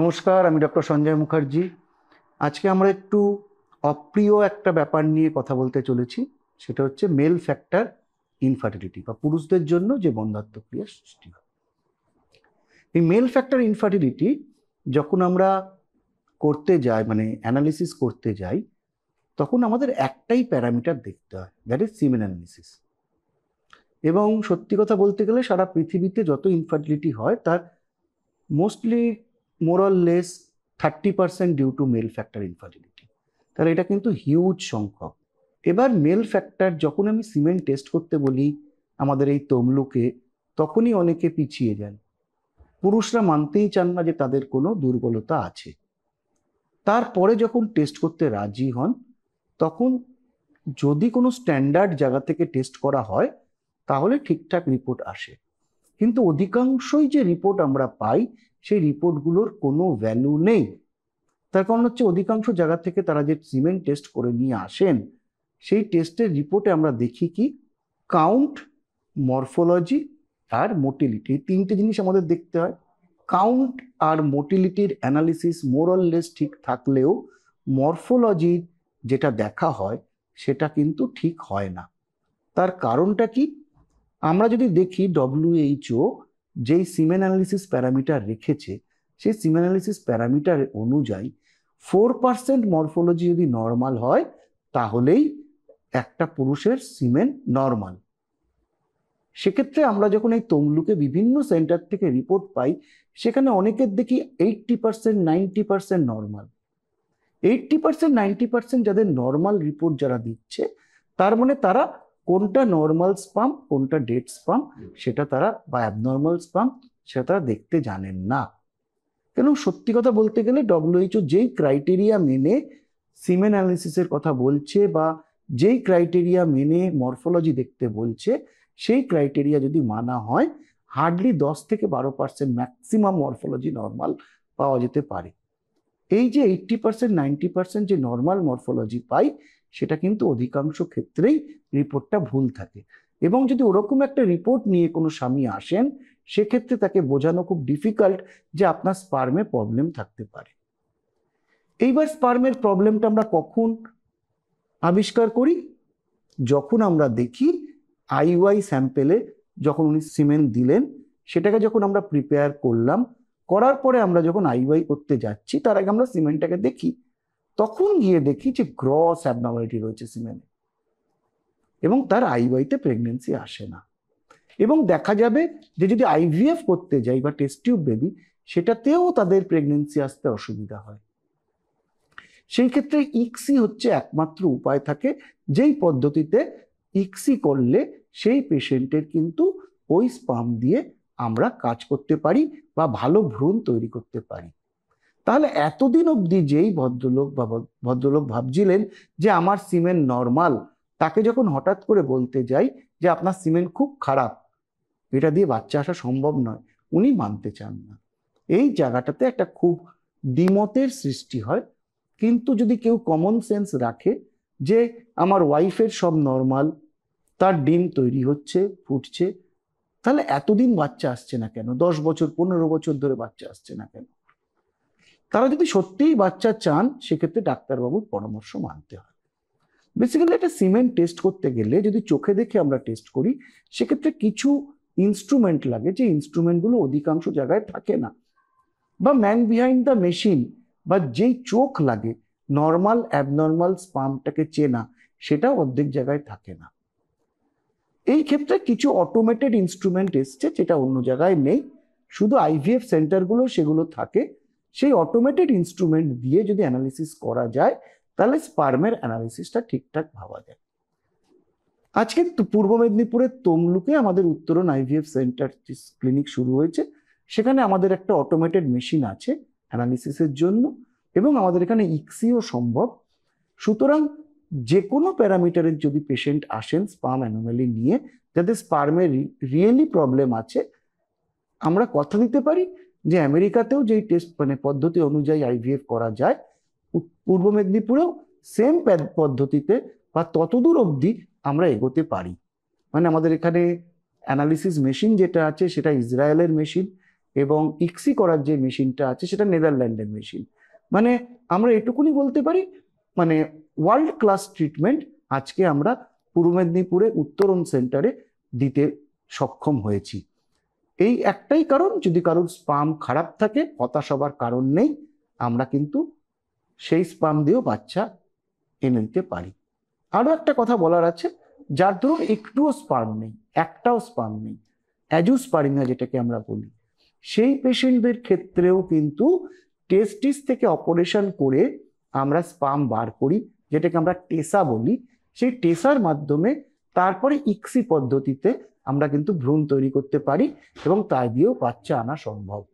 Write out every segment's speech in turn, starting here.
নমস্কার, আমি ডক্টর সঞ্জয় মুখার্জি। আজকে আমরা একটু অপ্রিয় একটা ব্যাপার নিয়ে কথা বলতে চলেছি। সেটা হচ্ছে মেল ফ্যাক্টর ইনফার্টিলিটি, বা পুরুষদের জন্য যে বন্ধ্যাত্ব ক্রিয়ার সৃষ্টি হয়। এই মেল ফ্যাক্টর ইনফার্টিলিটি যখন আমরা করতে যাই, মানে অ্যানালিসিস করতে যাই, তখন আমাদের একটাই প্যারামিটার দেখতে হয়, দ্যাট ইজ সিমেন অ্যানালিসিস। এবং সত্যি কথা বলতে গেলে সারা পৃথিবীতে যত ইনফার্টিলিটি হয় তার mostly more or less 30% due to male factor infertility. তাহলে এটা কিন্তু হিউজ সংখ্যক। এবার মেল ফ্যাক্টর যখন আমি সিমেন টেস্ট করতে বলি আমাদের এই তমলুকে, তখনই অনেকে পিছিয়ে যান। পুরুষরা মানতেই চান না যে তাদের কোনো দুর্বলতা আছে। তারপরে যখন টেস্ট করতে রাজি হন, তখন যদি কোনো স্ট্যান্ডার্ড জায়গা থেকে টেস্ট করা হয় তাহলে ঠিকঠাক রিপোর্ট আসে। কিন্তু অধিকাংশই যে রিপোর্ট আমরা পাই, সেই রিপোর্টগুলোর কোনো ভ্যালু নেই। তার কারণ হচ্ছে অধিকাংশ জায়গা থেকে তারা যে সিমেন্ট টেস্ট করে নিয়ে আসেন, সেই টেস্টের রিপোর্টে আমরা দেখি কি কাউন্ট, মরফোলজি আর মোটিলিটি, এই তিনটে জিনিস আমাদের দেখতে হয়। কাউন্ট আর মোটিলিটির অ্যানালিসিস মোর অর লেস ঠিক থাকলেও মরফোলজি যেটা দেখা হয় সেটা কিন্তু ঠিক হয় না। তার কারণটা কি? আমরা যদি দেখি WHO যেই সিমেন অ্যানালিসিস প্যারামিটার রেখেছে, সেই সিমেন অ্যানালিসিস প্যারামিটার অনুযায়ী 4% মরফোলজি যদি নর্মাল হয় তাহলেই একটা পুরুষের সিমেন নর্মাল। সেক্ষেত্রে আমরা যখন এই তমলুকে বিভিন্ন সেন্টার থেকে রিপোর্ট পাই, সেখানে অনেকের দেখি 80% 90% নর্মাল। 80% 90% যাদের নর্মাল রিপোর্ট যারা দিচ্ছে, তার মানে তারা কোনটা নর্মাল স্পাম কোনটা ডেড স্পাম সেটা তারা, বা অ্যাবনর্মাল স্পাম সেটা তারা দেখতে জানেন না। কেন, সত্যি কথা বলতে গেলে WHO যেই ক্রাইটেরিয়া মেনে সিমেন অ্যানালিসিসের কথা বলছে বা যেই ক্রাইটেরিয়া মেনে মরফোলজি দেখতে বলছে, সেই ক্রাইটেরিয়া যদি মানা হয়, হার্ডলি 10 থেকে 12% ম্যাক্সিমাম মরফোলজি নর্মাল পাওয়া যেতে পারে। এই যে 80% 90% যে নর্মাল মরফোলজি পাই, সেটা কিন্তু অধিকাংশ ক্ষেত্রেই রিপোর্টটা ভুল থাকে। এবং যদি ওরকম একটা রিপোর্ট নিয়ে কোনো স্বামী আসেন, সেক্ষেত্রে তাকে বোঝানো খুব ডিফিকাল্ট যে আপনার স্পার্মে প্রবলেম থাকতে পারে। এইবার স্পার্মের প্রবলেমটা আমরা কখন আবিষ্কার করি? যখন আমরা দেখি IUI স্যাম্পেলে যখন উনি সিমেন্ট দিলেন, সেটাকে যখন আমরা প্রিপেয়ার করলাম, করার পরে আমরা যখন IUI করতে যাচ্ছি তার আগে আমরা সিমেন্টটাকে দেখি, তখন গিয়ে দেখি যে গ্রস অ্যাবনর্মালিটি রয়েছে সিমেন্টে, এবং তার IUI-তে প্রেগনেন্সি আসে না। এবং দেখা যাবে যে যদি IVF করতে যাই বা টেস্ট টিউব বেবি, সেটাতেও তাদের প্রেগনেন্সি আসতে অসুবিধা হয়। সেই ক্ষেত্রে ইক্সি হচ্ছে একমাত্র উপায় থাকে, যেই পদ্ধতিতে ইক্সি করলে সেই পেশেন্টের কিন্তু ওই স্পাম দিয়ে আমরা কাজ করতে পারি বা ভালো ভ্রূণ তৈরি করতে পারি। তাহলে এতদিন অবধি যেই ভদ্রলোক ভাবছিলেন যে আমার সিমেন্ট নর্মাল, তাকে যখন হঠাৎ করে বলতে যাই যে আপনার সিমেন্ট খুব খারাপ, এটা দিয়ে বাচ্চা আসা সম্ভব নয়, উনি মানতে চান না। এই জায়গাটাতে একটা খুব দ্বিমতের সৃষ্টি হয়। কিন্তু যদি কেউ কমন সেন্স রাখে যে আমার ওয়াইফের সব নর্মাল, তার ডিম তৈরি হচ্ছে, ফুটছে, তাহলে এতদিন বাচ্চা আসছে না কেন, 10 বছর 15 বছর ধরে বাচ্চা আসছে না কেন? তারা যদি সত্যিই বাচ্চা চান, সেক্ষেত্রে ডাক্তারবাবুর পরামর্শ মানতে হয়। বেসিক্যালি একটা সিমেন্ট টেস্ট করতে গেলে যদি চোখে দেখে আমরা টেস্ট করি, সেক্ষেত্রে কিছু ইনস্ট্রুমেন্ট লাগে, যে ইনস্ট্রুমেন্টগুলো অধিকাংশ জায়গায় থাকে না, বা ম্যান বিহাইন্ড দ্য মেশিন, বা যেই চোখ লাগে নর্মাল অ্যাবনর্মাল স্পামটাকে চেনা, সেটা অর্ধেক জায়গায় থাকে না। এই ক্ষেত্রে কিছু অটোমেটেড ইনস্ট্রুমেন্ট এসছে, যেটা অন্য জায়গায় নেই, শুধু IVF সেন্টারগুলো সেগুলো থাকে। সেই অটোমেটেড ইনস্ট্রুমেন্ট দিয়ে যদি অ্যানালিসিস করা যায়, তাহলে স্পার্মের অ্যানালিসিসটা ঠিকঠাক ভাবা যায়। আজকে পূর্ব মেদিনীপুরের তমলুকে আমাদের উত্তরণ IVF সেন্টার ক্লিনিক শুরু হয়েছে। সেখানে আমাদের একটা অটোমেটেড মেশিন আছে অ্যানালিসিসের জন্য, এবং আমাদের এখানে ইক্সিও সম্ভব। সুতরাং যে কোনো প্যারামিটারের যদি পেশেন্ট আসেন স্পার্ম অ্যানোমালি নিয়ে, যাদের স্পার্মের রিয়েলি প্রবলেম আছে, আমরা কথা দিতে পারি যে আমেরিকাতেও যেই টেস্ট পদ্ধতি অনুযায়ী IVF করা যায়, পূর্ব মেদিনীপুরেও সেম পদ্ধতিতে বা ততদূর অবধি আমরা এগোতে পারি। মানে আমাদের এখানে অ্যানালিসিস মেশিন যেটা আছে সেটা ইসরায়েলের মেশিন, এবং ইক্সি করার যে মেশিনটা আছে সেটা নেদারল্যান্ডের মেশিন। মানে আমরা এটুকুনি বলতে পারি, মানে ওয়ার্ল্ড ক্লাস ট্রিটমেন্ট আজকে আমরা পূর্ব মেদিনীপুরে উত্তরণ সেন্টারে দিতে সক্ষম হয়েছি। এই একটাই কারণ, যদি কারোর স্পাম খারাপ থাকে হতাশ হবার কারণ নেই, আমরা কিন্তু সেই স্পাম দিয়েও বাচ্চা এনে দিতে পারি। আরও একটা কথা বলার আছে, যার ধরুন একটুও স্পার্ম নেই, একটাও স্পার্ম নেই, অ্যাজুস্পার্মিয়া যেটাকে আমরা বলি, সেই পেশেন্টদের ক্ষেত্রেও কিন্তু টেস্টিস থেকে অপারেশন করে আমরা স্পাম বার করি, যেটাকে আমরা টেসা বলি। সেই টেসার মাধ্যমে তারপরে ইক্সি পদ্ধতিতে আমরা কিন্তু ভ্রূণ তৈরি করতে পারি এবং তাই দিয়েও বাচ্চা আনা সম্ভব।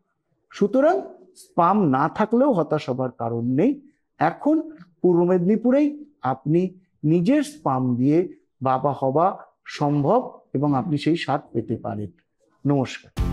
সুতরাং স্পাম না থাকলেও হতাশ হবার কারণ নেই। এখন পূর্ব মেদিনীপুরেই আপনি নিজের স্পাম দিয়ে বাবা হওয়া সম্ভব এবং আপনি সেই স্বাদ পেতে পারেন। নমস্কার।